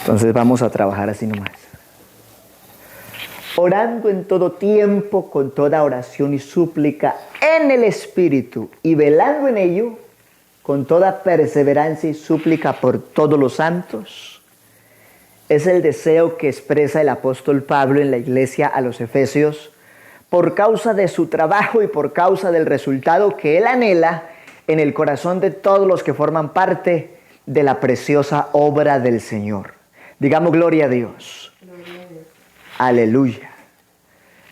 Entonces vamos a trabajar así nomás. Orando en todo tiempo, con toda oración y súplica en el Espíritu, y velando en ello, con toda perseverancia y súplica por todos los santos. Es el deseo que expresa el apóstol Pablo en la iglesia a los Efesios, por causa de su trabajo y por causa del resultado que él anhela en el corazón de todos los que forman parte de la preciosa obra del Señor. Digamos gloria a Dios. Gloria a Dios. Aleluya.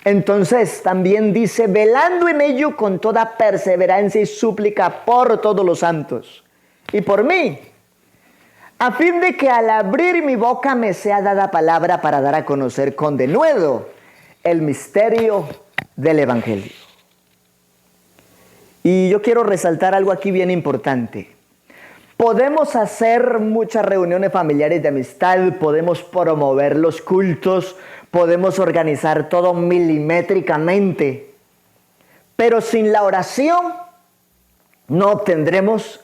Entonces también dice, velando en ello con toda perseverancia y súplica por todos los santos y por mí, a fin de que al abrir mi boca me sea dada palabra para dar a conocer con denuedo el misterio del Evangelio. Y yo quiero resaltar algo aquí bien importante. Podemos hacer muchas reuniones familiares de amistad, podemos promover los cultos, podemos organizar todo milimétricamente, pero sin la oración no obtendremos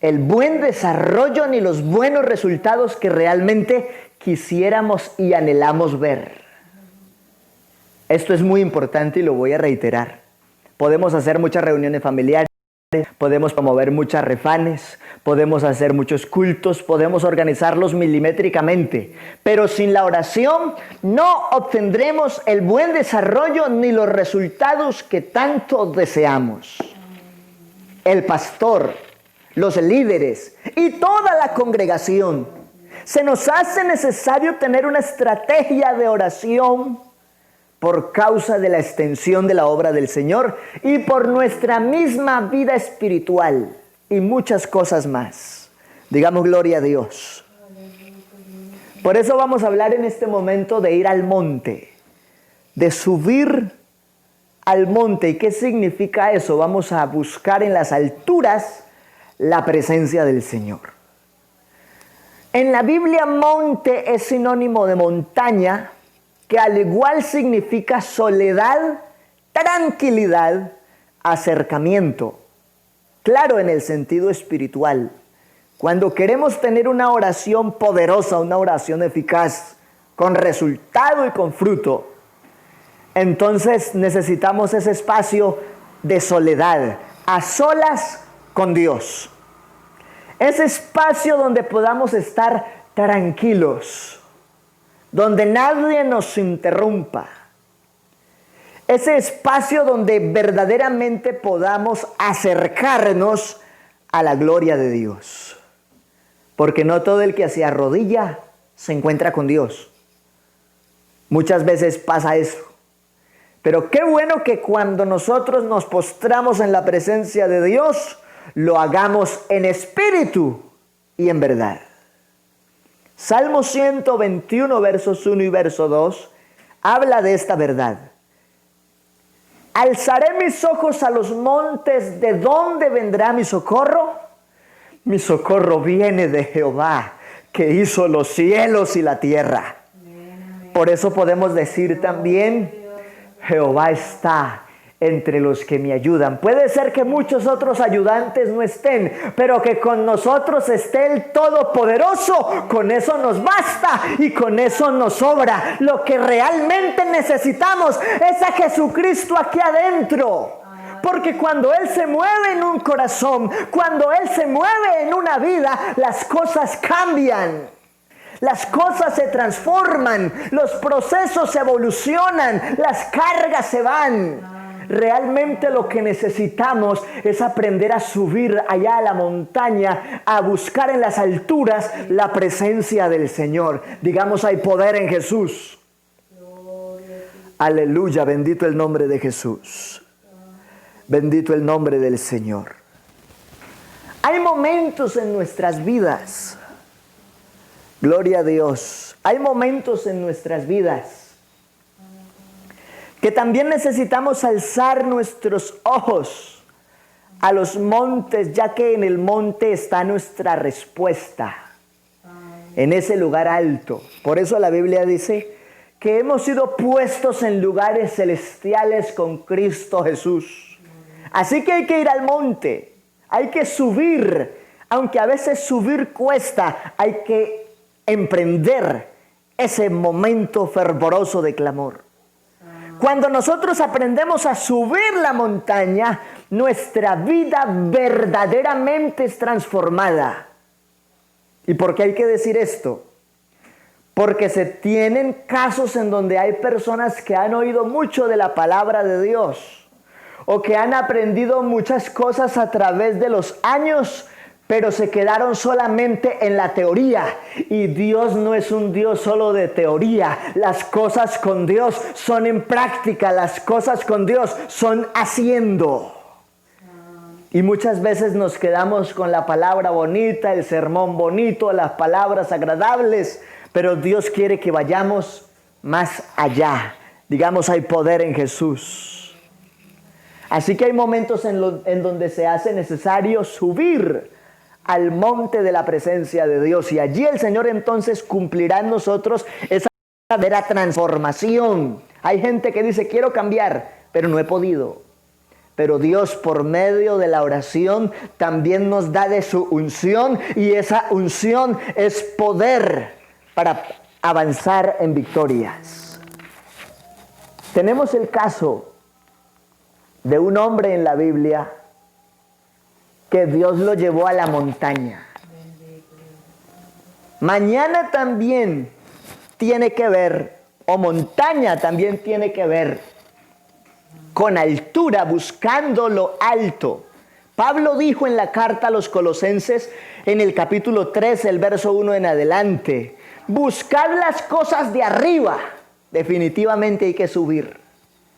el buen desarrollo ni los buenos resultados que realmente quisiéramos y anhelamos ver. Esto es muy importante y lo voy a reiterar. Podemos hacer muchas reuniones familiares, podemos promover muchas refanes, podemos hacer muchos cultos, podemos organizarlos milimétricamente, pero sin la oración no obtendremos el buen desarrollo ni los resultados que tanto deseamos. El pastor, los líderes y toda la congregación, se nos hace necesario tener una estrategia de oración por causa de la extensión de la obra del Señor y por nuestra misma vida espiritual y muchas cosas más. Digamos gloria a Dios. Por eso vamos a hablar en este momento de ir al monte, de subir al monte. ¿Y qué significa eso? Vamos a buscar en las alturas la presencia del Señor. En la Biblia, monte es sinónimo de montaña, que al igual significa soledad, tranquilidad, acercamiento. Claro, en el sentido espiritual. Cuando queremos tener una oración poderosa, una oración eficaz, con resultado y con fruto, entonces necesitamos ese espacio de soledad, a solas con Dios. Ese espacio donde podamos estar tranquilos, donde nadie nos interrumpa. Ese espacio donde verdaderamente podamos acercarnos a la gloria de Dios. Porque no todo el que se arrodilla se encuentra con Dios. Muchas veces pasa eso. Pero qué bueno que cuando nosotros nos postramos en la presencia de Dios, lo hagamos en espíritu y en verdad. Salmo 121, versos 1 y verso 2, habla de esta verdad. Alzaré mis ojos a los montes, ¿de dónde vendrá mi socorro? Mi socorro viene de Jehová, que hizo los cielos y la tierra. Por eso podemos decir también, Jehová está entre los que me ayudan. Puede ser que muchos otros ayudantes no estén, pero que con nosotros esté el Todopoderoso, con eso nos basta y con eso nos sobra. Lo que realmente necesitamos es a Jesucristo aquí adentro. Porque cuando Él se mueve en un corazón, cuando Él se mueve en una vida, las cosas cambian. Las cosas se transforman, los procesos evolucionan, las cargas se van. Realmente lo que necesitamos es aprender a subir allá a la montaña, a buscar en las alturas la presencia del Señor. Digamos, hay poder en Jesús. Aleluya, bendito el nombre de Jesús. Bendito el nombre del Señor. Hay momentos en nuestras vidas, gloria a Dios, hay momentos en nuestras vidas que también necesitamos alzar nuestros ojos a los montes, ya que en el monte está nuestra respuesta, en ese lugar alto. Por eso la Biblia dice que hemos sido puestos en lugares celestiales con Cristo Jesús. Así que hay que ir al monte, hay que subir, aunque a veces subir cuesta, hay que emprender ese momento fervoroso de clamor. Cuando nosotros aprendemos a subir la montaña, nuestra vida verdaderamente es transformada. ¿Y por qué hay que decir esto? Porque se tienen casos en donde hay personas que han oído mucho de la palabra de Dios o que han aprendido muchas cosas a través de los años, pero se quedaron solamente en la teoría. Y Dios no es un Dios solo de teoría. Las cosas con Dios son en práctica, las cosas con Dios son haciendo. Y muchas veces nos quedamos con la palabra bonita, el sermón bonito, las palabras agradables, pero Dios quiere que vayamos más allá. Digamos, hay poder en Jesús. Así que hay momentos en donde se hace necesario subir al monte de la presencia de Dios. Y allí el Señor entonces cumplirá en nosotros esa verdadera transformación. Hay gente que dice, quiero cambiar, pero no he podido. Pero Dios, por medio de la oración, también nos da de su unción, y esa unción es poder para avanzar en victorias. Tenemos el caso de un hombre en la Biblia que Dios lo llevó a la montaña. Mañana también tiene que ver, o montaña también tiene que ver con altura, buscando lo alto. Pablo dijo en la carta a los Colosenses, en el capítulo 3, el verso 1 en adelante, buscad las cosas de arriba. Definitivamente hay que subir.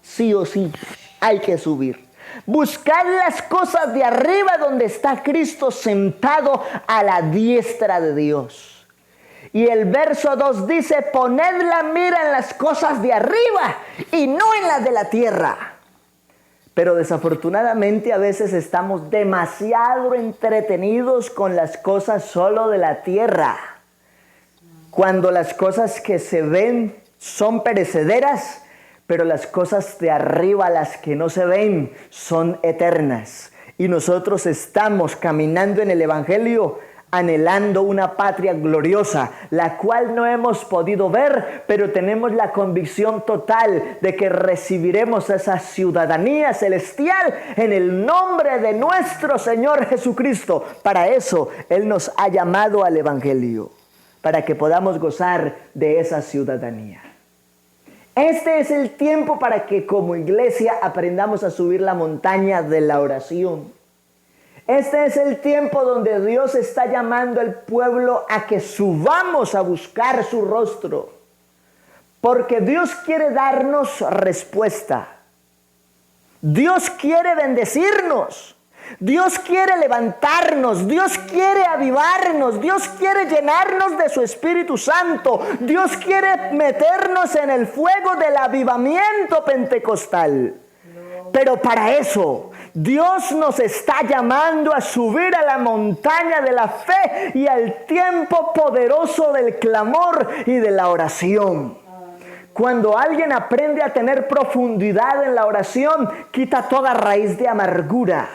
Sí o sí, hay que subir. Buscad las cosas de arriba donde está Cristo sentado a la diestra de Dios. Y el verso 2 dice, poned la mira en las cosas de arriba y no en las de la tierra. Pero desafortunadamente a veces estamos demasiado entretenidos con las cosas solo de la tierra, cuando las cosas que se ven son perecederas, pero las cosas de arriba, las que no se ven, son eternas. Y nosotros estamos caminando en el Evangelio anhelando una patria gloriosa, la cual no hemos podido ver, pero tenemos la convicción total de que recibiremos esa ciudadanía celestial en el nombre de nuestro Señor Jesucristo. Para eso Él nos ha llamado al Evangelio, para que podamos gozar de esa ciudadanía. Este es el tiempo para que como iglesia aprendamos a subir la montaña de la oración. Este es el tiempo donde Dios está llamando al pueblo a que subamos a buscar su rostro. Porque Dios quiere darnos respuesta. Dios quiere bendecirnos. Dios quiere levantarnos. Dios quiere avivarnos. Dios quiere llenarnos de su Espíritu Santo. Dios quiere meternos en el fuego del avivamiento pentecostal. Pero para eso Dios nos está llamando a subir a la montaña de la fe y al tiempo poderoso del clamor y de la oración. Cuando alguien aprende a tener profundidad en la oración, quita toda raíz de amargura.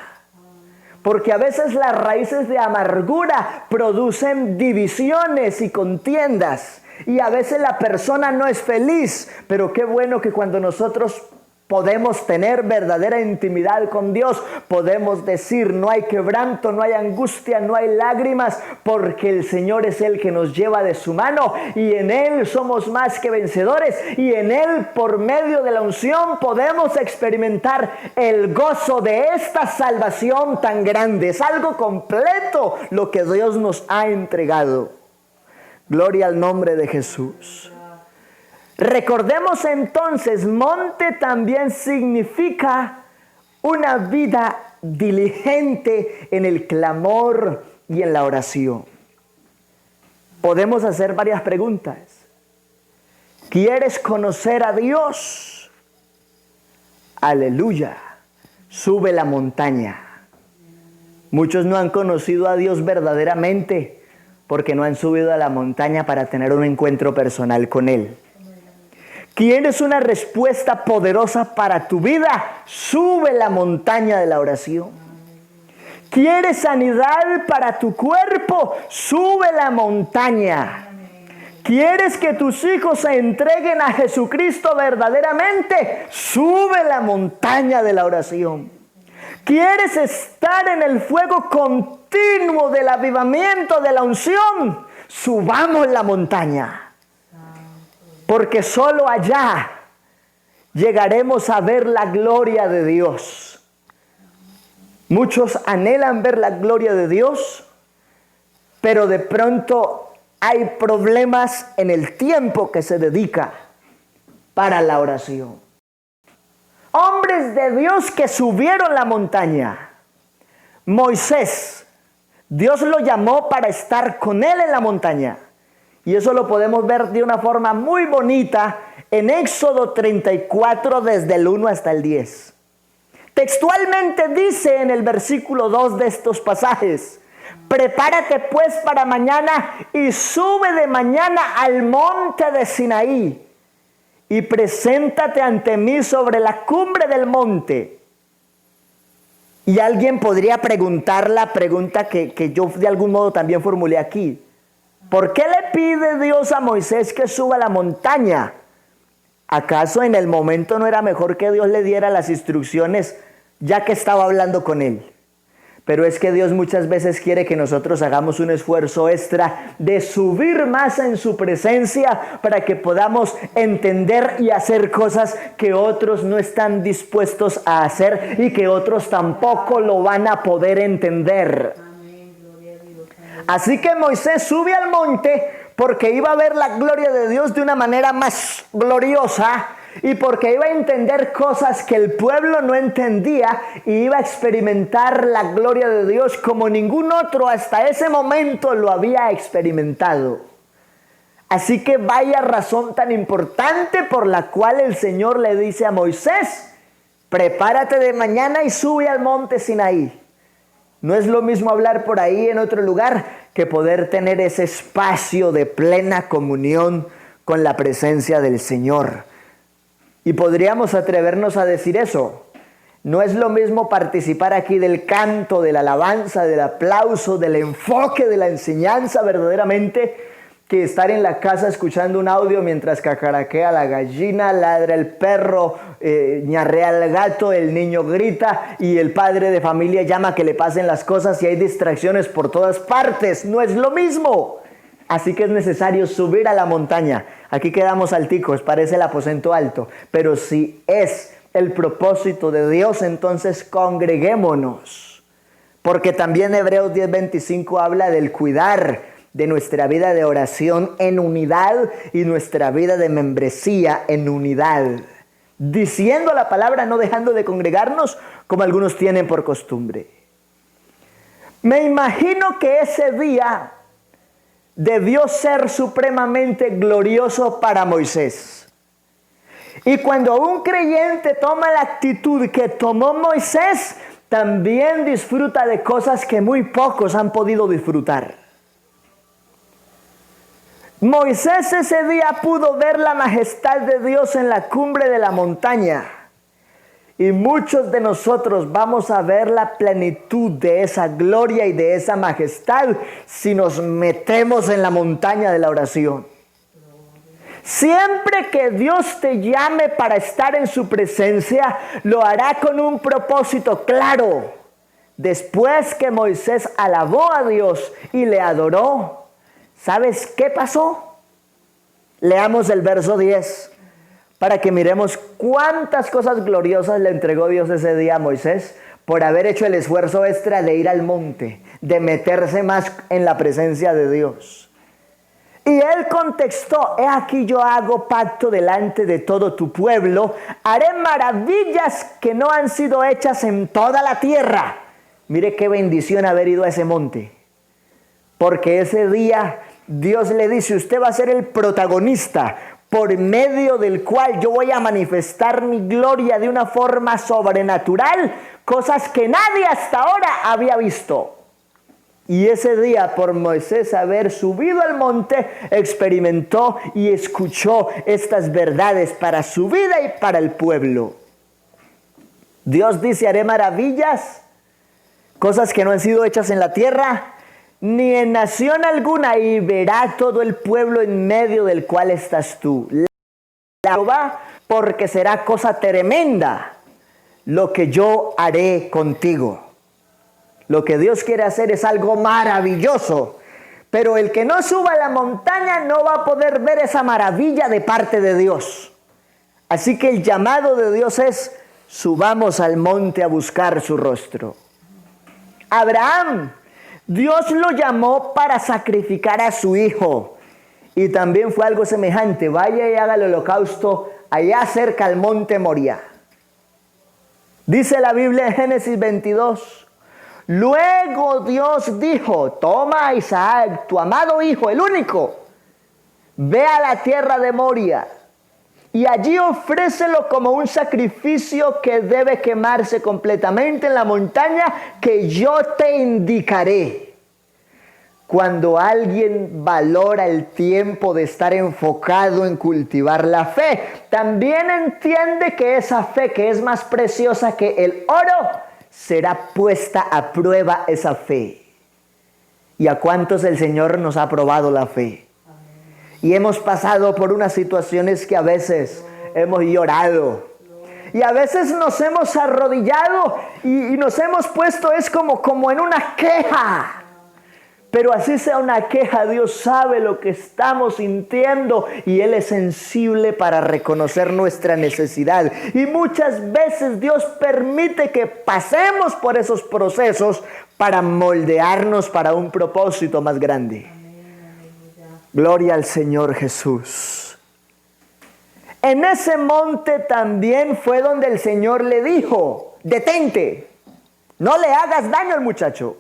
Porque a veces las raíces de amargura producen divisiones y contiendas. Y a veces la persona no es feliz. Pero qué bueno que cuando nosotros podemos tener verdadera intimidad con Dios, podemos decir, no hay quebranto, no hay angustia, no hay lágrimas, porque el Señor es el que nos lleva de su mano y en Él somos más que vencedores, y en Él, por medio de la unción, podemos experimentar el gozo de esta salvación tan grande. Es algo completo lo que Dios nos ha entregado. Gloria al nombre de Jesús. Recordemos entonces, monte también significa una vida diligente en el clamor y en la oración. Podemos hacer varias preguntas. ¿Quieres conocer a Dios? Aleluya. Sube la montaña. Muchos no han conocido a Dios verdaderamente porque no han subido a la montaña para tener un encuentro personal con Él. ¿Quieres una respuesta poderosa para tu vida? Sube la montaña de la oración. ¿Quieres sanidad para tu cuerpo? Sube la montaña. ¿Quieres que tus hijos se entreguen a Jesucristo verdaderamente? Sube la montaña de la oración. ¿Quieres estar en el fuego continuo del avivamiento de la unción? Subamos la montaña. Porque solo allá llegaremos a ver la gloria de Dios. Muchos anhelan ver la gloria de Dios, pero de pronto hay problemas en el tiempo que se dedica para la oración. Hombres de Dios que subieron la montaña. Moisés, Dios lo llamó para estar con él en la montaña. Y eso lo podemos ver de una forma muy bonita en Éxodo 34 desde el 1 hasta el 10. Textualmente dice en el versículo 2 de estos pasajes: prepárate pues para mañana y sube de mañana al monte de Sinaí y preséntate ante mí sobre la cumbre del monte. Y alguien podría preguntar la pregunta que yo de algún modo también formulé aquí. ¿Por qué le pide Dios a Moisés que suba a la montaña? ¿Acaso en el momento no era mejor que Dios le diera las instrucciones ya que estaba hablando con él? Pero es que Dios muchas veces quiere que nosotros hagamos un esfuerzo extra de subir más en su presencia para que podamos entender y hacer cosas que otros no están dispuestos a hacer y que otros tampoco lo van a poder entender. Así que Moisés sube al monte porque iba a ver la gloria de Dios de una manera más gloriosa y porque iba a entender cosas que el pueblo no entendía y iba a experimentar la gloria de Dios como ningún otro hasta ese momento lo había experimentado. Así que vaya razón tan importante por la cual el Señor le dice a Moisés: prepárate de mañana y sube al monte Sinaí. No es lo mismo hablar por ahí en otro lugar que poder tener ese espacio de plena comunión con la presencia del Señor. Y podríamos atrevernos a decir eso. No es lo mismo participar aquí del canto, de la alabanza, del aplauso, del enfoque de la enseñanza verdaderamente, que estar en la casa escuchando un audio mientras cacaraquea la gallina, ladra el perro, ñarrea el gato, el niño grita y el padre de familia llama a que le pasen las cosas y hay distracciones por todas partes. No es lo mismo. Así que es necesario subir a la montaña. Aquí quedamos alticos, parece el aposento alto. Pero si es el propósito de Dios, entonces congreguémonos. Porque también Hebreos 10:25 habla del cuidar de nuestra vida de oración en unidad y nuestra vida de membresía en unidad. Diciendo la palabra, no dejando de congregarnos como algunos tienen por costumbre. Me imagino que ese día debió ser supremamente glorioso para Moisés. Y cuando un creyente toma la actitud que tomó Moisés, también disfruta de cosas que muy pocos han podido disfrutar. Moisés ese día pudo ver la majestad de Dios en la cumbre de la montaña. Y muchos de nosotros vamos a ver la plenitud de esa gloria y de esa majestad si nos metemos en la montaña de la oración. Siempre que Dios te llame para estar en su presencia, lo hará con un propósito claro. Después que Moisés alabó a Dios y le adoró, ¿sabes qué pasó? Leamos el verso 10 para que miremos cuántas cosas gloriosas le entregó Dios ese día a Moisés por haber hecho el esfuerzo extra de ir al monte, de meterse más en la presencia de Dios. Y él contestó: he aquí yo hago pacto delante de todo tu pueblo, haré maravillas que no han sido hechas en toda la tierra. Mire qué bendición haber ido a ese monte. Porque ese día Dios le dice: usted va a ser el protagonista por medio del cual yo voy a manifestar mi gloria de una forma sobrenatural, cosas que nadie hasta ahora había visto. Y ese día, por Moisés haber subido al monte, experimentó y escuchó estas verdades para su vida y para el pueblo. Dios dice: haré maravillas, cosas que no han sido hechas en la tierra. ni en nación alguna, y verá todo el pueblo en medio del cual estás tú. Jehová, porque será cosa tremenda lo que yo haré contigo. Lo que Dios quiere hacer es algo maravilloso, pero el que no suba a la montaña no va a poder ver esa maravilla de parte de Dios. Así que el llamado de Dios es: subamos al monte a buscar su rostro. Abraham, Dios lo llamó para sacrificar a su hijo, y también fue algo semejante: vaya y haga el holocausto allá cerca al monte Moría. Dice la Biblia en Génesis 22: luego Dios dijo: toma a Isaac, tu amado hijo, el único, ve a la tierra de Moria, y allí ofrécelo como un sacrificio que debe quemarse completamente en la montaña que yo te indicaré. Cuando alguien valora el tiempo de estar enfocado en cultivar la fe, también entiende que esa fe, que es más preciosa que el oro, será puesta a prueba esa fe. ¿Y a cuántos el Señor nos ha probado la fe? Y hemos pasado por unas situaciones que a veces hemos llorado. Y a veces nos hemos arrodillado y nos hemos puesto, es como en una queja. Pero así sea una queja, Dios sabe lo que estamos sintiendo y Él es sensible para reconocer nuestra necesidad. Y muchas veces Dios permite que pasemos por esos procesos para moldearnos para un propósito más grande. Gloria al Señor Jesús. En ese monte también fue donde el Señor le dijo: detente, no le hagas daño al muchacho,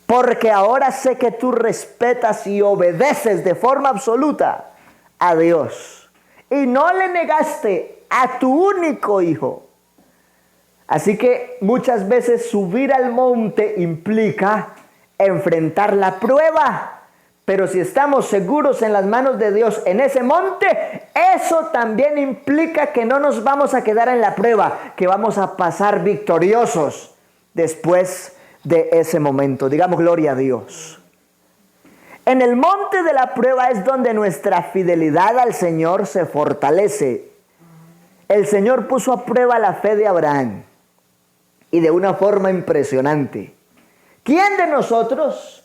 porque ahora sé que tú respetas y obedeces de forma absoluta a Dios, y no le negaste a tu único hijo. Así que muchas veces subir al monte implica enfrentar la prueba. Pero si estamos seguros en las manos de Dios en ese monte, eso también implica que no nos vamos a quedar en la prueba, que vamos a pasar victoriosos después de ese momento. Digamos gloria a Dios. En el monte de la prueba es donde nuestra fidelidad al Señor se fortalece. El Señor puso a prueba la fe de Abraham, y de una forma impresionante. ¿Quién de nosotros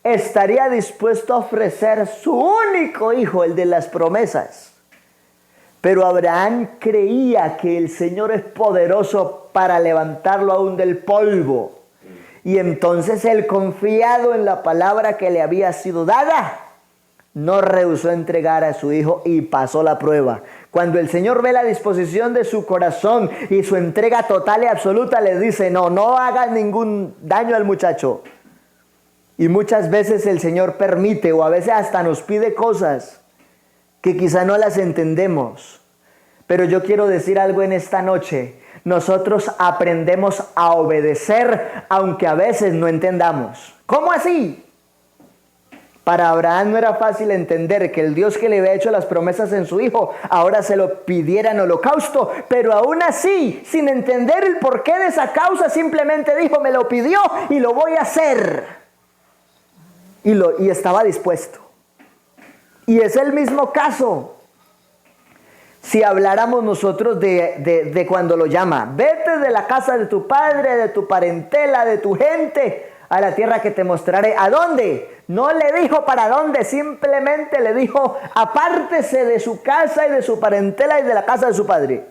estaría dispuesto a ofrecer su único hijo, el de las promesas? Pero Abraham creía que el Señor es poderoso para levantarlo aún del polvo. Y entonces él, confiado en la palabra que le había sido dada, no rehusó entregar a su hijo y pasó la prueba. Cuando el Señor ve la disposición de su corazón y su entrega total y absoluta, le dice: no hagas ningún daño al muchacho. Y muchas veces el Señor permite, o a veces hasta nos pide cosas que quizá no las entendemos. Pero yo quiero decir algo en esta noche: nosotros aprendemos a obedecer aunque a veces no entendamos. ¿Cómo así? Para Abraham no era fácil entender que el Dios que le había hecho las promesas en su hijo ahora se lo pidiera en holocausto, pero aún así, sin entender el porqué de esa causa, simplemente dijo: me lo pidió y lo voy a hacer. Y estaba dispuesto. Y es el mismo caso. Si habláramos nosotros de cuando lo llama: vete de la casa de tu padre, de tu parentela, de tu gente, a la tierra que te mostraré. ¿A dónde? No le dijo para dónde, simplemente le dijo: apártese de su casa y de su parentela y de la casa de su padre.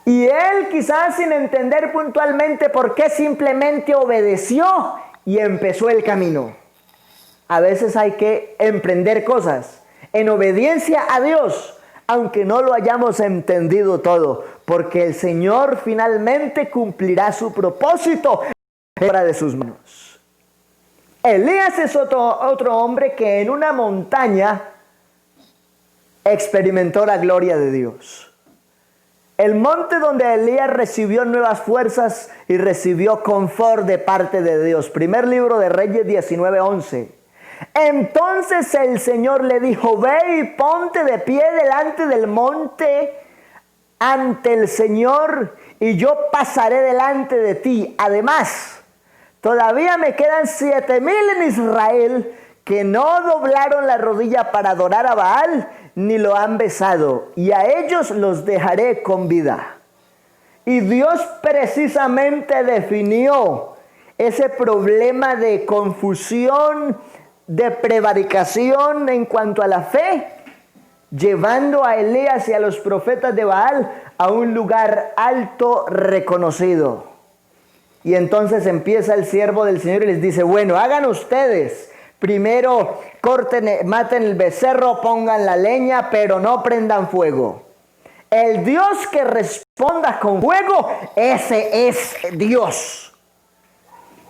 Y él, quizás sin entender puntualmente por qué, simplemente obedeció y empezó el camino. A veces hay que emprender cosas en obediencia a Dios, aunque no lo hayamos entendido todo, porque el Señor finalmente cumplirá su propósito fuera de sus manos. Elías es otro hombre que en una montaña experimentó la gloria de Dios. El monte donde Elías recibió nuevas fuerzas y recibió confort de parte de Dios. Primer libro de Reyes 19:11. Entonces el Señor le dijo: ve y ponte de pie delante del monte ante el Señor, y yo pasaré delante de ti. Además, Todavía me quedan 7,000 en Israel que no doblaron la rodilla para adorar a Baal, ni lo han besado, y a ellos los dejaré con vida. Y Dios precisamente definió ese problema de confusión, de prevaricación en cuanto a la fe, llevando a Elías y a los profetas de Baal a un lugar alto reconocido. Y entonces empieza el siervo del Señor y les dice, bueno, hagan ustedes, primero maten el becerro, pongan la leña, pero no prendan fuego. El Dios que responda con fuego, ese es Dios.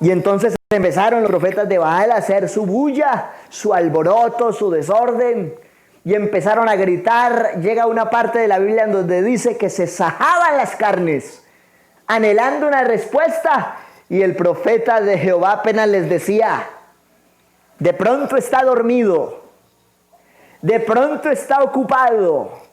Y entonces empezaron los profetas de Baal a hacer su bulla, su alboroto, su desorden, y empezaron a gritar. Llega una parte de la Biblia en donde dice que se sajaban las carnes, anhelando una respuesta, y el profeta de Jehová apenas les decía, de pronto está dormido, de pronto está ocupado.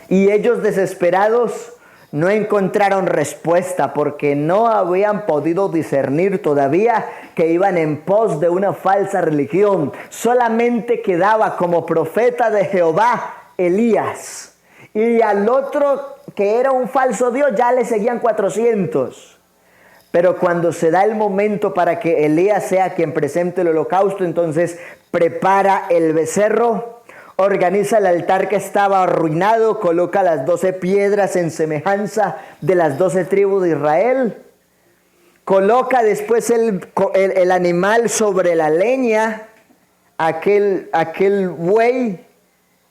Y ellos desesperados no encontraron respuesta porque no habían podido discernir todavía que iban en pos de una falsa religión. Solamente quedaba como profeta de Jehová Elías. Y al otro, que era un falso Dios, ya le seguían 400. Pero cuando se da el momento para que Elías sea quien presente el holocausto, entonces prepara el becerro, organiza el altar que estaba arruinado, coloca las 12 piedras en semejanza de las 12 tribus de Israel, coloca después el animal sobre la leña, aquel buey,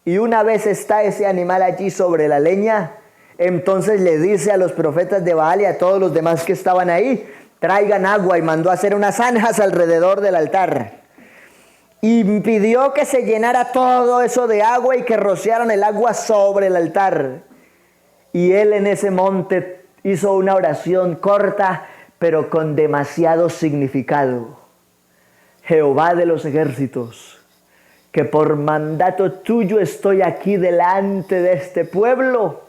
y una vez está ese animal allí sobre la leña, entonces le dice a los profetas de Baal y a todos los demás que estaban ahí, traigan agua, y mandó a hacer unas zanjas alrededor del altar. Y pidió que se llenara todo eso de agua y que rociaran el agua sobre el altar. Y él en ese monte hizo una oración corta, pero con demasiado significado. Jehová de los ejércitos, que por mandato tuyo estoy aquí delante de este pueblo.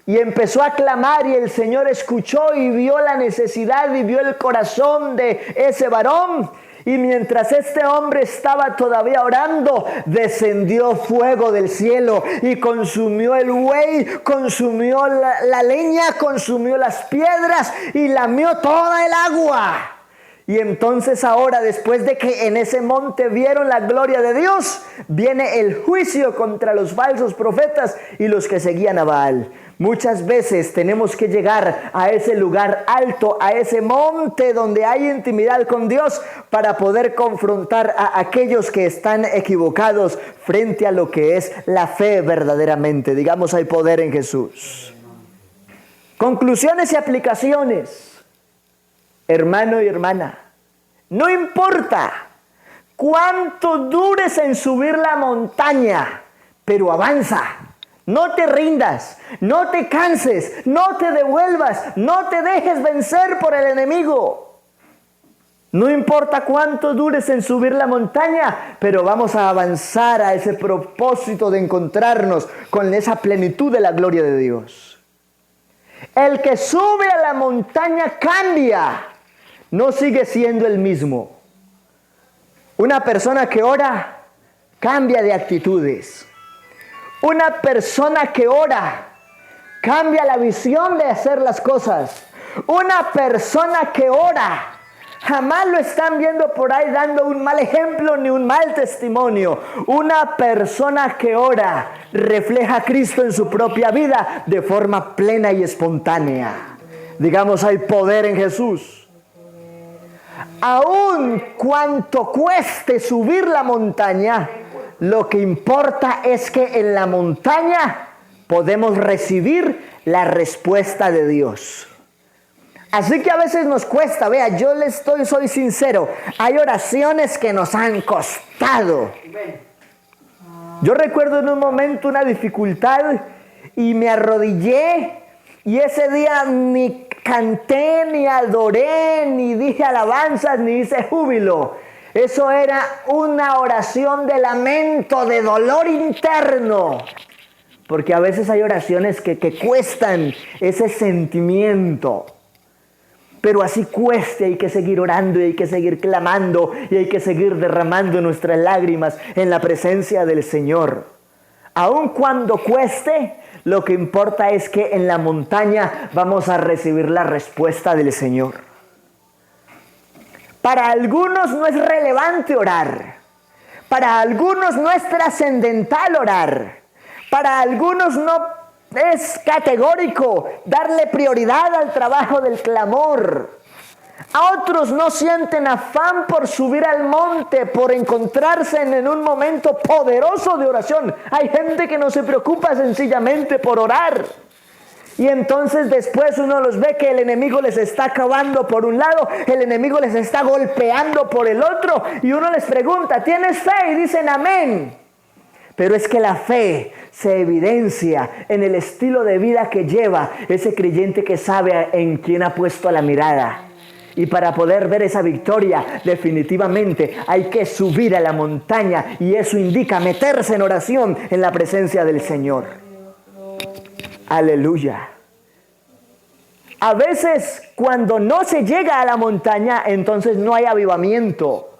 Y empezó a clamar, y el Señor escuchó y vio la necesidad y vio el corazón de ese varón. Y mientras este hombre estaba todavía orando, descendió fuego del cielo y consumió el buey, consumió la leña, consumió las piedras y lamió toda el agua. Y entonces ahora, después de que en ese monte vieron la gloria de Dios, viene el juicio contra los falsos profetas y los que seguían a Baal. Muchas veces tenemos que llegar a ese lugar alto, a ese monte donde hay intimidad con Dios, para poder confrontar a aquellos que están equivocados frente a lo que es la fe verdaderamente. Digamos, hay poder en Jesús. Conclusiones y aplicaciones. Hermano y hermana, no importa cuánto dures en subir la montaña, pero avanza. No te rindas, no te canses, no te devuelvas, no te dejes vencer por el enemigo. No importa cuánto dures en subir la montaña, pero vamos a avanzar a ese propósito de encontrarnos con esa plenitud de la gloria de Dios. El que sube a la montaña cambia, no sigue siendo el mismo. Una persona que ora cambia de actitudes. Una persona que ora cambia la visión de hacer las cosas. Una persona que ora jamás lo están viendo por ahí dando un mal ejemplo ni un mal testimonio. Una persona que ora refleja a Cristo en su propia vida de forma plena y espontánea. Digamos, hay poder en Jesús. Aun cuanto cueste subir la montaña, lo que importa es que en la montaña podemos recibir la respuesta de Dios. Así que a veces nos cuesta, vea, soy sincero, hay oraciones que nos han costado. Yo recuerdo en un momento una dificultad y me arrodillé, y ese día ni canté, ni adoré, ni dije alabanzas, ni hice júbilo. Eso era una oración de lamento, de dolor interno. Porque a veces hay oraciones que cuestan ese sentimiento. Pero así cueste, hay que seguir orando y hay que seguir clamando y hay que seguir derramando nuestras lágrimas en la presencia del Señor. Aun cuando cueste, lo que importa es que en la montaña vamos a recibir la respuesta del Señor. Para algunos no es relevante orar. Para algunos no es trascendental orar. Para algunos no es categórico darle prioridad al trabajo del clamor. A otros no sienten afán por subir al monte, por encontrarse en un momento poderoso de oración. Hay gente que no se preocupa sencillamente por orar. Y entonces después uno los ve que el enemigo les está acabando por un lado, el enemigo les está golpeando por el otro, y uno les pregunta, ¿tienes fe? Y dicen amén. Pero es que la fe se evidencia en el estilo de vida que lleva ese creyente que sabe en quién ha puesto la mirada. Y para poder ver esa victoria, definitivamente hay que subir a la montaña, y eso indica meterse en oración en la presencia del Señor. Aleluya. A veces cuando no se llega a la montaña, entonces no hay avivamiento.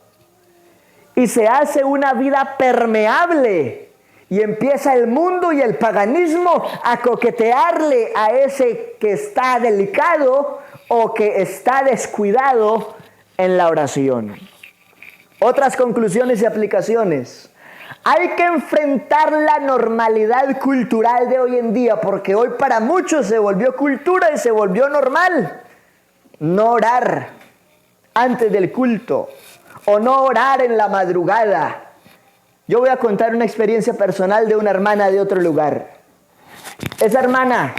Y se hace una vida permeable. Y empieza el mundo y el paganismo a coquetearle a ese que está delicado o que está descuidado en la oración. Otras conclusiones y aplicaciones. Hay que enfrentar la normalidad cultural de hoy en día, porque hoy para muchos se volvió cultura y se volvió normal no orar antes del culto o no orar en la madrugada. Yo voy a contar una experiencia personal de una hermana de otro lugar. Esa hermana,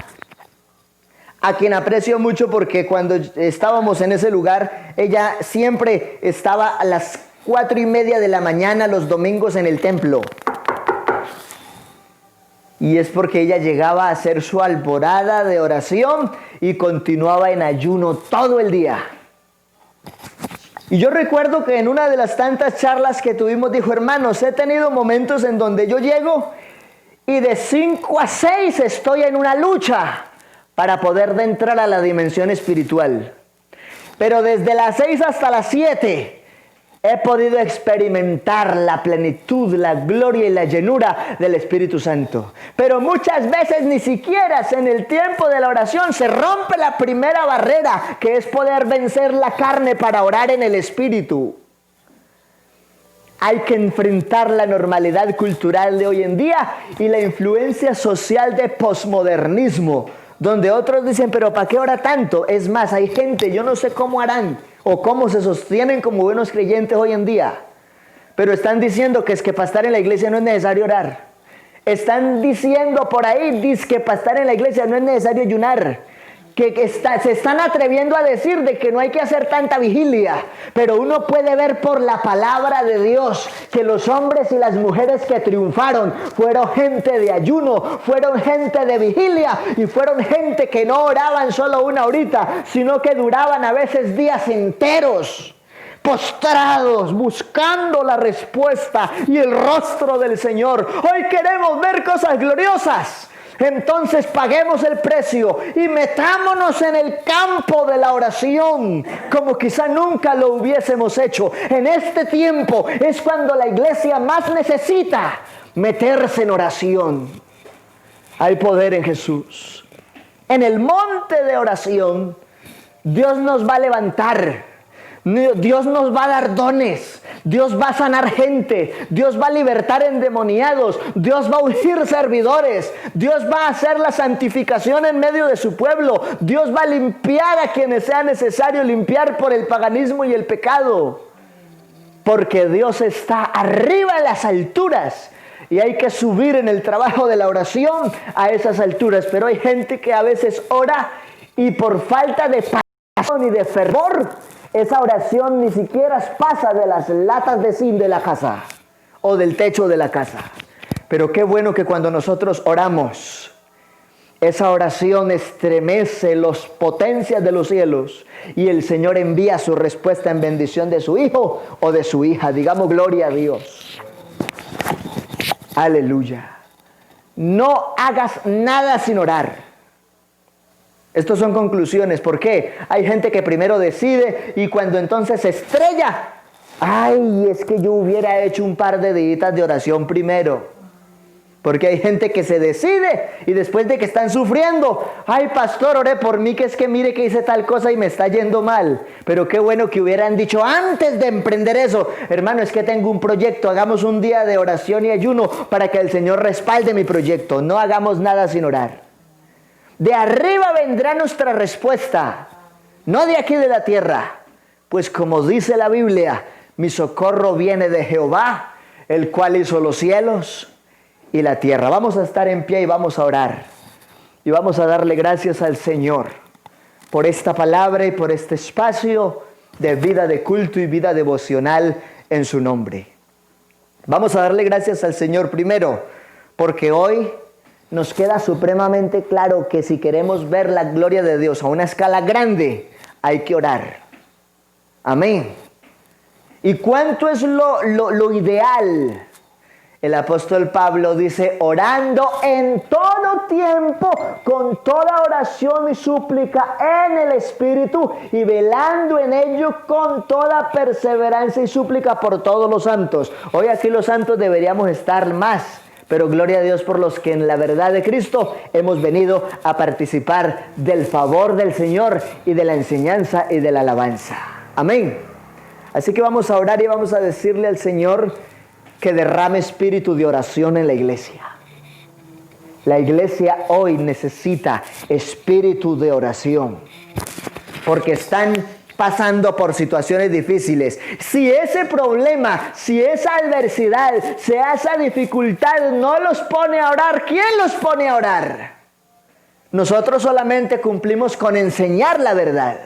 a quien aprecio mucho porque cuando estábamos en ese lugar, ella siempre estaba a las 4:30 de la mañana los domingos en el templo. Y es porque ella llegaba a hacer su alborada de oración y continuaba en ayuno todo el día. Y yo recuerdo que en una de las tantas charlas que tuvimos dijo, hermanos, he tenido momentos en donde yo llego y de 5 a 6 estoy en una lucha para poder entrar a la dimensión espiritual. Pero desde las 6 hasta las 7 he podido experimentar la plenitud, la gloria y la llenura del Espíritu Santo. Pero muchas veces ni siquiera en el tiempo de la oración se rompe la primera barrera, que es poder vencer la carne para orar en el Espíritu. Hay que enfrentar la normalidad cultural de hoy en día y la influencia social de posmodernismo, donde otros dicen, pero ¿para qué ora tanto? Es más, hay gente, yo no sé cómo harán o cómo se sostienen como buenos creyentes hoy en día, pero están diciendo que es que para estar en la iglesia no es necesario orar. Están diciendo por ahí, dice que para estar en la iglesia no es necesario ayunar. Se están atreviendo a decir de que no hay que hacer tanta vigilia, pero uno puede ver por la palabra de Dios que los hombres y las mujeres que triunfaron fueron gente de ayuno, fueron gente de vigilia y fueron gente que no oraban solo una horita, sino que duraban a veces días enteros, postrados, buscando la respuesta y el rostro del Señor. Hoy queremos ver cosas gloriosas. Entonces paguemos el precio y metámonos en el campo de la oración como quizá nunca lo hubiésemos hecho. En este tiempo es cuando la iglesia más necesita meterse en oración. Hay poder en Jesús. En el monte de oración, Dios nos va a levantar. Dios nos va a dar dones, Dios va a sanar gente, Dios va a libertar endemoniados, Dios va a ungir servidores, Dios va a hacer la santificación en medio de su pueblo, Dios va a limpiar a quienes sea necesario limpiar por el paganismo y el pecado, porque Dios está arriba en las alturas y hay que subir en el trabajo de la oración a esas alturas. Pero hay gente que a veces ora y por falta de pasión y de fervor, esa oración ni siquiera pasa de las latas de zinc de la casa o del techo de la casa. Pero qué bueno que cuando nosotros oramos, esa oración estremece las potencias de los cielos y el Señor envía su respuesta en bendición de su hijo o de su hija. Digamos gloria a Dios. Aleluya. No hagas nada sin orar. Estos son conclusiones. ¿Por qué? Hay gente que primero decide y cuando entonces se estrella, ay, es que yo hubiera hecho un par de días de oración primero. Porque hay gente que se decide y después de que están sufriendo, ay pastor, oré por mí, que es que mire que hice tal cosa y me está yendo mal. Pero qué bueno que hubieran dicho antes de emprender eso, hermano, es que tengo un proyecto, hagamos un día de oración y ayuno para que el Señor respalde mi proyecto. No hagamos nada sin orar. De arriba vendrá nuestra respuesta, no de aquí de la tierra. Pues como dice la Biblia, mi socorro viene de Jehová, el cual hizo los cielos y la tierra. Vamos a estar en pie y vamos a orar. Y vamos a darle gracias al Señor por esta palabra y por este espacio de vida de culto y vida devocional en su nombre. Vamos a darle gracias al Señor primero, porque hoy nos queda supremamente claro que si queremos ver la gloria de Dios a una escala grande, hay que orar. Amén. ¿Y cuánto es lo ideal? El apóstol Pablo dice, orando en todo tiempo, con toda oración y súplica en el Espíritu, y velando en ello con toda perseverancia y súplica por todos los santos. Hoy aquí los santos deberíamos estar más, pero gloria a Dios por los que en la verdad de Cristo hemos venido a participar del favor del Señor y de la enseñanza y de la alabanza. Amén. Así que vamos a orar y vamos a decirle al Señor que derrame espíritu de oración en la iglesia. La iglesia hoy necesita espíritu de oración, porque están pasando por situaciones difíciles. Si ese problema, si esa adversidad, si esa dificultad no los pone a orar, ¿quién los pone a orar? Nosotros solamente cumplimos con enseñar la verdad.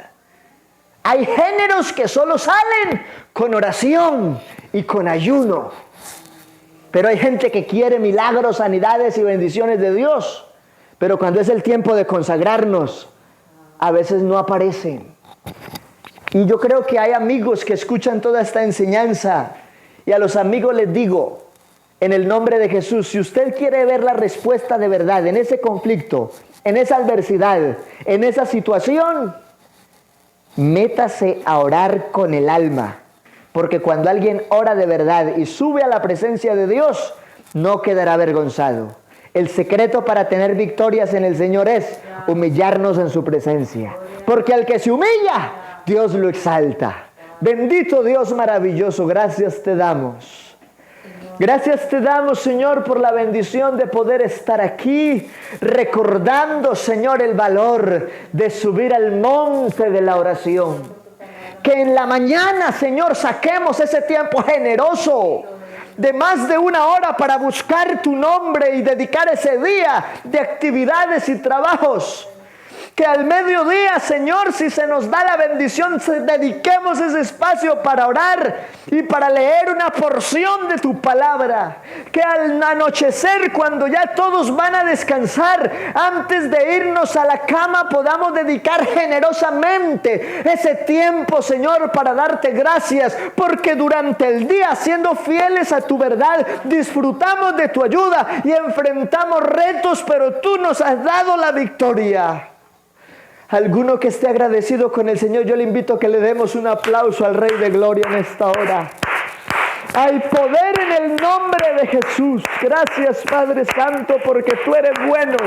Hay géneros que solo salen con oración y con ayuno. Pero hay gente que quiere milagros, sanidades y bendiciones de Dios. Pero cuando es el tiempo de consagrarnos, a veces no aparecen. Y yo creo que hay amigos que escuchan toda esta enseñanza. Y a los amigos les digo, en el nombre de Jesús, si usted quiere ver la respuesta de verdad en ese conflicto, en esa adversidad, en esa situación, métase a orar con el alma. Porque cuando alguien ora de verdad y sube a la presencia de Dios, no quedará avergonzado. El secreto para tener victorias en el Señor es humillarnos en su presencia. Porque al que se humilla, Dios lo exalta. Bendito Dios maravilloso, gracias te damos. Gracias te damos, Señor, por la bendición de poder estar aquí, recordando, Señor, el valor de subir al monte de la oración. Que en la mañana, Señor, saquemos ese tiempo generoso de más de 1 hora para buscar tu nombre y dedicar ese día de actividades y trabajos. Que al mediodía, Señor, si se nos da la bendición, dediquemos ese espacio para orar y para leer una porción de tu palabra. Que al anochecer, cuando ya todos van a descansar, antes de irnos a la cama, podamos dedicar generosamente ese tiempo, Señor, para darte gracias. Porque durante el día, siendo fieles a tu verdad, disfrutamos de tu ayuda y enfrentamos retos, pero tú nos has dado la victoria. Alguno que esté agradecido con el Señor, yo le invito a que le demos un aplauso al Rey de Gloria en esta hora. Hay poder en el nombre de Jesús. Gracias, Padre Santo, porque tú eres bueno.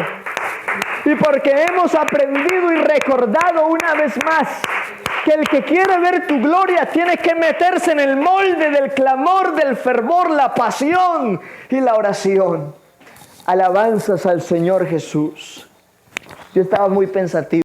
Y porque hemos aprendido y recordado una vez más que el que quiere ver tu gloria tiene que meterse en el molde del clamor, del fervor, la pasión y la oración. Alabanzas al Señor Jesús. Yo estaba muy pensativo.